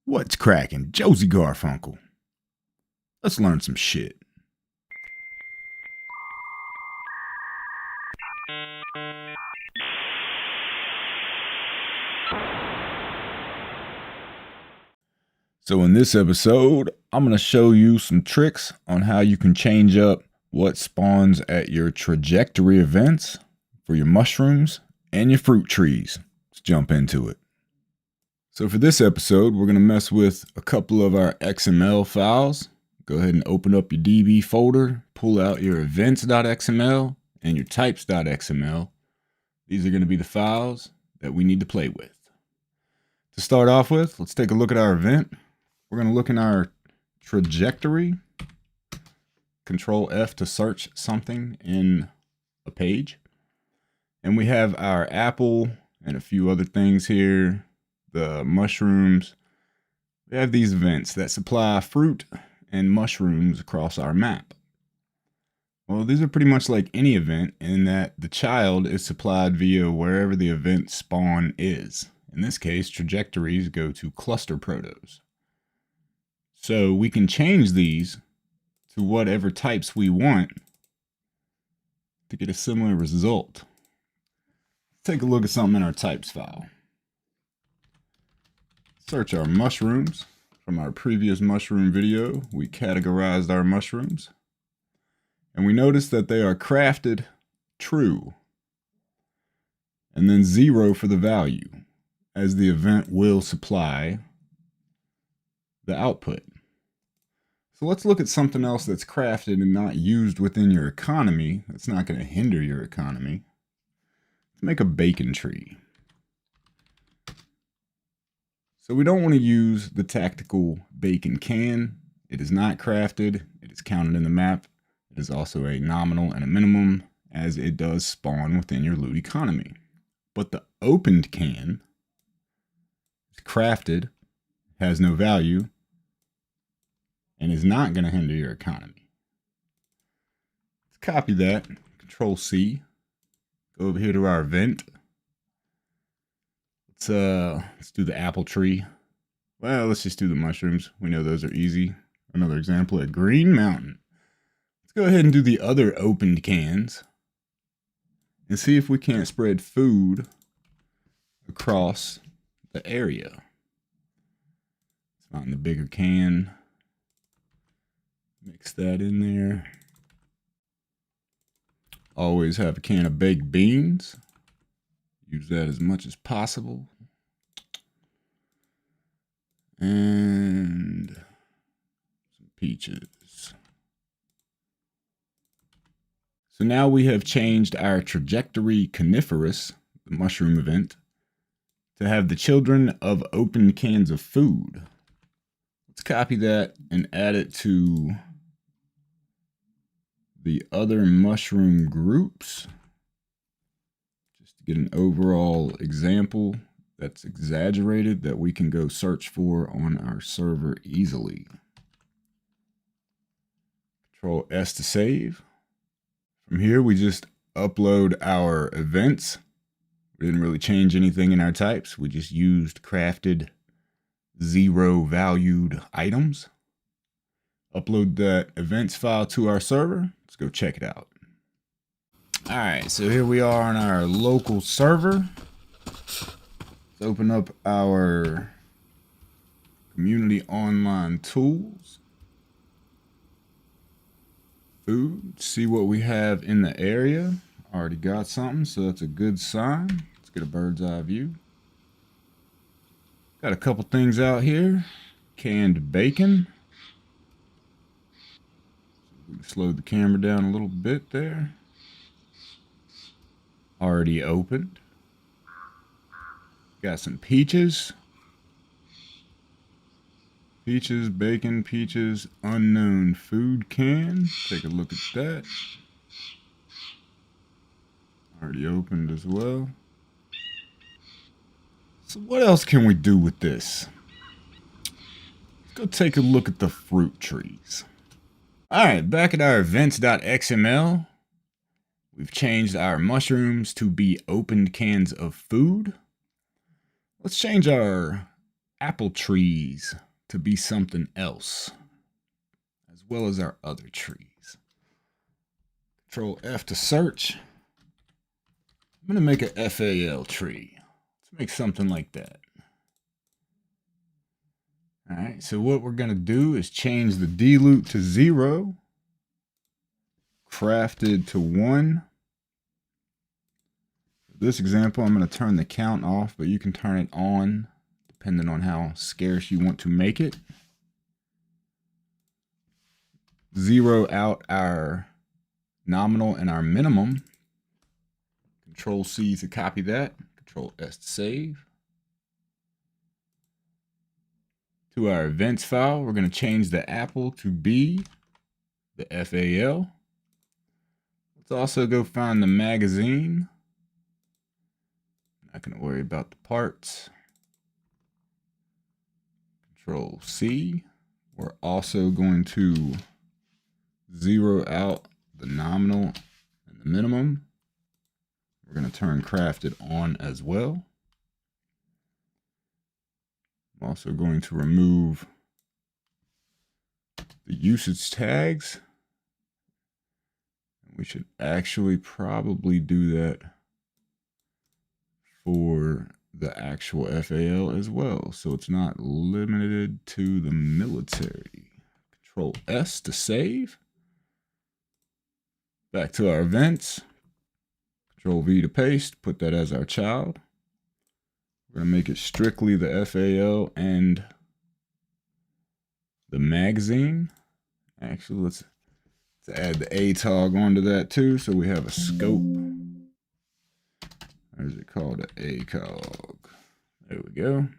What's cracking? Josie Garfunkle. Let's learn some shit. So in this episode, I'm going to show you some tricks on how you can change up what spawns at your trajectory events for your mushrooms and your fruit trees. Let's jump into it. So for this episode, we're going to mess with a couple of our XML files. Go ahead and open up your DB folder, pull out your events.xml and your types.xml. These are going to be the files that we need to play with. To start off with, let's take a look at our event. We're going to look in our trajectory. Control F to search something in a page. And we have our apple and a few other things here. The mushrooms. We have these events that supply fruit and mushrooms across our map. Well, these are pretty much like any event in that the child is supplied via wherever the event spawn is. In this case, trajectories go to cluster protos. So we can change these to whatever types we want to get a similar result. Let's take a look at something in our types file. Search our mushrooms. From our previous mushroom video, we categorized our mushrooms. And we notice that they are crafted true. And then 0 for the value, as the event will supply the output. So let's look at something else that's crafted and not used within your economy. That's not going to hinder your economy. Let's make a bacon tree. So we don't want to use the tactical bacon can. It is not crafted. It is counted in the map. It is also a nominal and a minimum, as it does spawn within your loot economy. But the opened can is crafted, has no value, and is not going to hinder your economy. Let's copy that. Control C. Go over here to our event. Let's do the apple tree. Well, let's just do the mushrooms. We know those are easy. Another example at Green Mountain. Let's go ahead and do the other opened cans and see if we can't spread food across the area. Let's find the bigger can. Mix that in there. Always have a can of baked beans. Use that as much as possible. And some peaches. So now we have changed our trajectory coniferous, the mushroom event, to have the children of open cans of food. Let's copy that and add it to the other mushroom groups. Just to get an overall example that's exaggerated that we can go search for on our server easily. Control S to save. From here, we just upload our events. We didn't really change anything in our types. We just used crafted 0 valued items. Upload that events file to our server. Let's go check it out. All right, so here we are on our local server. Let's open up our community online tools. Food, see what we have in the area. Already got something, so that's a good sign. Let's get a bird's eye view. Got a couple things out here. Canned bacon. We can slow the camera down a little bit there. Already opened. Got some peaches. Peaches, bacon, peaches, unknown food can. Take a look at that. Already opened as well. So what else can we do with this? Let's go take a look at the fruit trees. All right, back at our events.xml, we've changed our mushrooms to be opened cans of food. Let's change our apple trees to be something else, as well as our other trees. Control F to search. I'm going to make a FAL tree. Let's make something like that. All right, so what we're going to do is change the dilute to 0, crafted to 1. For this example, I'm going to turn the count off, but you can turn it on depending on how scarce you want to make it. 0 out our nominal and our minimum. Control C to copy that. Control S to save. To our events file, we're going to change the apple to be the FAL. Let's also go find the magazine. Not going to worry about the parts. Control C. We're also going to 0 out the nominal and the minimum. We're going to turn crafted on as well. I'm also going to remove the usage tags. We should actually probably do that for the actual FAL as well, so it's not limited to the military. Control S to save. Back to our events. Control V to paste, put that as our child. We're going to make it strictly the FAL and the magazine. Actually, let's add the ATOG onto that too, so we have a scope. Or is it called an ACOG? There we go.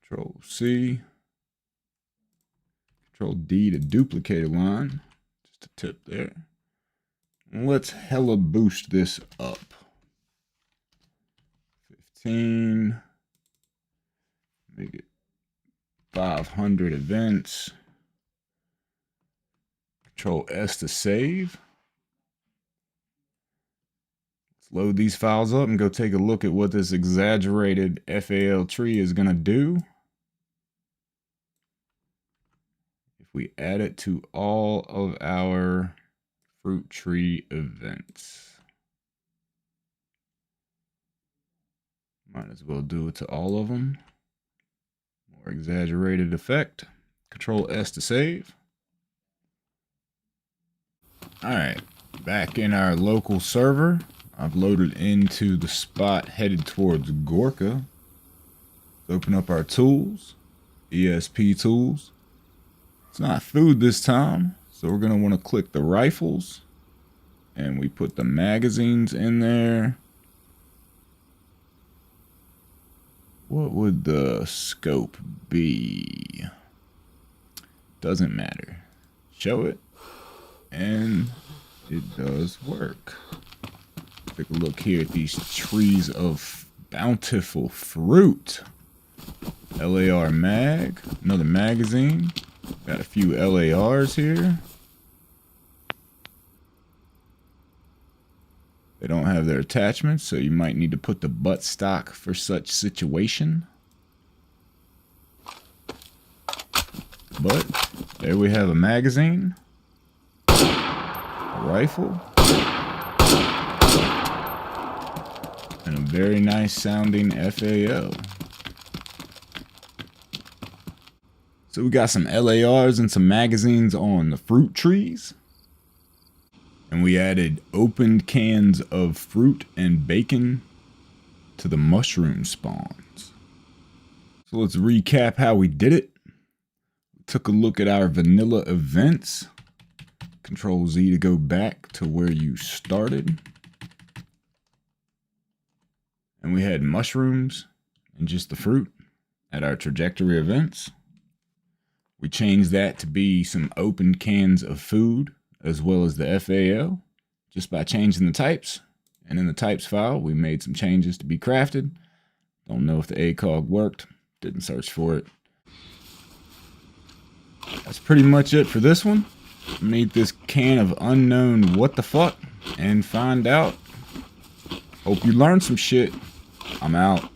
Control C. Control D to duplicate a line. Just a tip there. And let's hella boost this up. 15. Make it 500 events. Control S to save. Let's load these files up and go take a look at what this exaggerated FAL tree is going to do. If we add it to all of our fruit tree events. Might as well do it to all of them. More exaggerated effect. Control S to save. Alright, back in our local server. I've loaded into the spot headed towards Gorka. Let's open up our tools. ESP tools. It's not food this time, so we're going to want to click the rifles. And we put the magazines in there. What would the scope be? Doesn't matter. Show it. And it does work. Take a look here at these trees of bountiful fruit. LAR mag, another magazine. Got a few LARs here. They don't have their attachments, so you might need to put the butt stock for such situation. But there we have a magazine, a rifle, and a very nice sounding FAL. So we got some LARs and some magazines on the fruit trees. And we added opened cans of fruit and bacon to the mushroom spawns. So let's recap how we did it. We took a look at our vanilla events. Control Z to go back to where you started. And we had mushrooms and just the fruit at our trajectory events. We changed that to be some opened cans of food, as well as the FAL, just by changing the types. And in the types file, we made some changes to be crafted. Don't know if the ACOG worked. Didn't search for it. That's pretty much it for this one. I'm gonna eat this can of unknown what the fuck and find out. Hope you learned some shit. I'm out.